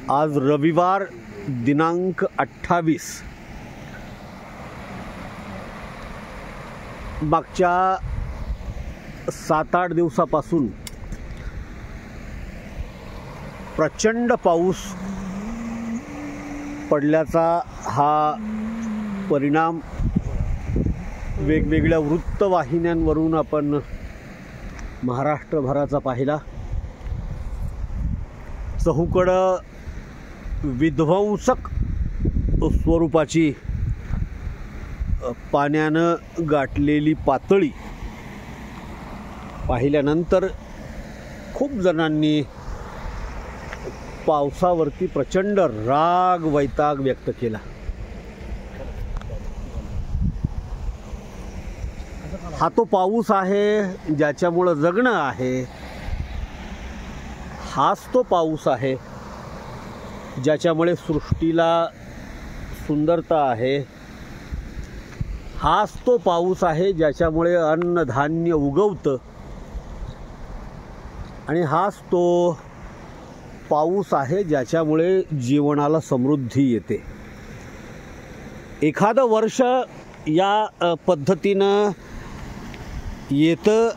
आज रविवार दिनांक 28। मागच्या 7-8 दिवसापासून प्रचंड पाऊस पडल्याचा हा परिणाम वेगवेगळ्या वृत्तवाहिन्यांवरून आपण महाराष्ट्रभराचा पाहिला। चहूकडं विध्वंसक स्वरूपाची पाण्यानं गाठलेली पातळी पाहिल्यानंतर खूप जणांनी पावसावरती प्रचंड राग वैताग व्यक्त केला। हा तो पाऊस आहे ज्याच्यामुळे जगणं आहे, हाच तो पाऊस आहे ज्याच्यामुळे सृष्टीला सुंदरता आहे, हाच तो पाऊस आहे ज्याच्यामुळे अन्नधान्य उगवतं आणि हाच तो पाऊस आहे ज्याच्यामुळे जीवनाला समृद्धी येते। एखादं वर्ष या पद्धतीनं येतं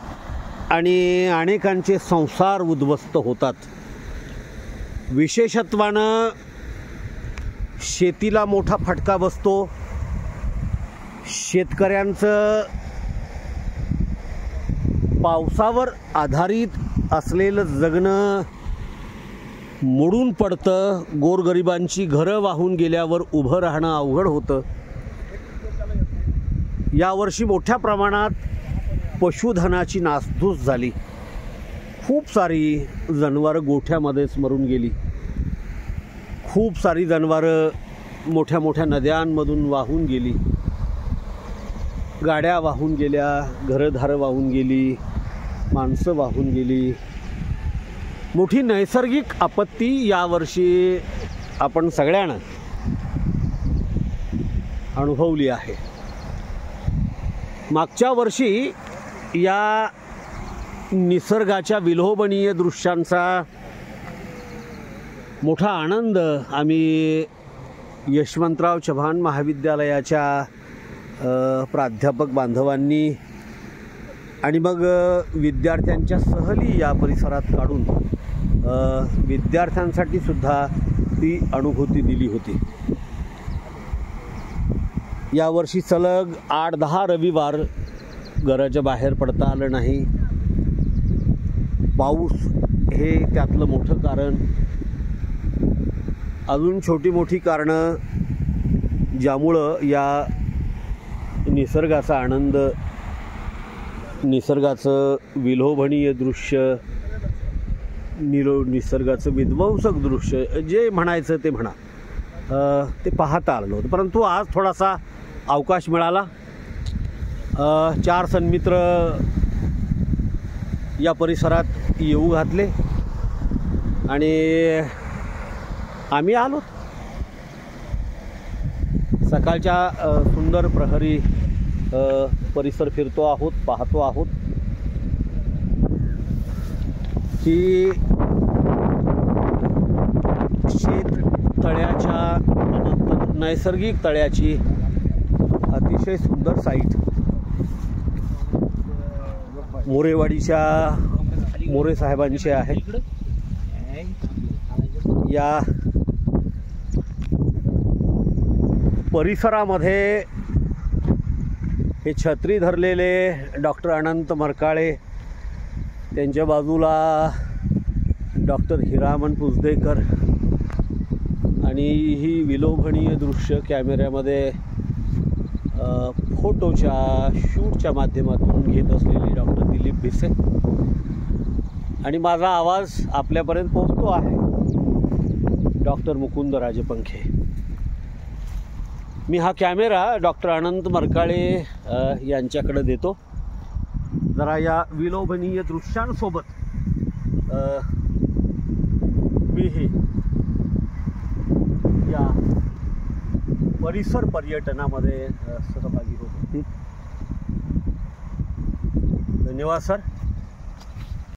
आणि अनेकांचे संसार उद्ध्वस्त होतात। विशेषत्वानं शेतीला मोठा फटका बसतो। शेतकऱ्यांचं पावसावर आधारित असलेलं जगणं मोडून पडतं। गोरगरिबांची घरं वाहून गेल्यावर उभं राहणं अवघड होतं। यावर्षी मोठ्या प्रमाणात पशुधनाची नासधूस झाली। खूप सारी जनावरं गोठ्यामध्येच मरून गेली। खूप सारी जनावरं मोठ्या मोठ्या नद्यांमधून वाहून गेली। गाड्या वाहून गेल्या, घरंदारं वाहून गेली, माणसं वाहून गेली। मोठी नैसर्गिक आपत्ती यावर्षी आपण सगळ्यांना अनुभवली आहे। मागच्या वर्षी या निसर्गाच्या विलोभनीय दृश्यांचा मोठा आनंद आम्ही यशवंतराव चव्हाण महाविद्यालयाच्या प्राध्यापक बांधवांनी आणि मग विद्यार्थ्यांच्या सहली या परिसरात काढून विद्यार्थ्यांसाठी सुद्धा ती अनुभूती दिली होती। यावर्षी सलग 8-10 रविवार घराच्या बाहेर पडता आलं नाही। पाऊस हे त्यातलं मोठं कारण। अजून छोटी मोठी कारणं ज्यामुळं या निसर्गाचा आनंद, निसर्गाचं विलोभनीय दृश्य, निसर्गाचं विध्वंसक दृश्य जे म्हणायचं ते म्हणा, ते पाहता आलं होतं। परंतु आज थोडासा अवकाश मिळाला। 4 सन्मित्र या परिसरात येऊ घातले आणि आम्ही आलो। सकाळच्या सुंदर प्रहरी परिसर फिरतो आहोत, पाहतो आहोत की शेततळ्याच्या नैसर्गिक तळ्याची अतिशय सुंदर साईट मोरेवाडीच्या मोरे साहेबांची आहे। या परिसरामध्ये हे छत्री धरलेले डॉक्टर अनंत मरकाळे, त्यांच्या बाजूला डॉक्टर हिरामन पुजदेकर आणि ही विलोभनीय दृश्य कॅमेऱ्यामध्ये फोटोच्या शूटच्या माध्यमातून घेत असलेले डॉक्टर दिलीप भिसे आणि माझा आवाज आपल्यापर्यंत पोहोचतो आहे डॉक्टर मुकुंद राजपंखे। मी हा कॅमेरा डॉक्टर अनंत मरकाळे यांच्याकडे देतो। जरा या विलोभनीय दृश्यांसोबत मीही या परिसर पर्यटनामध्ये सहभागी होतो। धन्यवाद सर।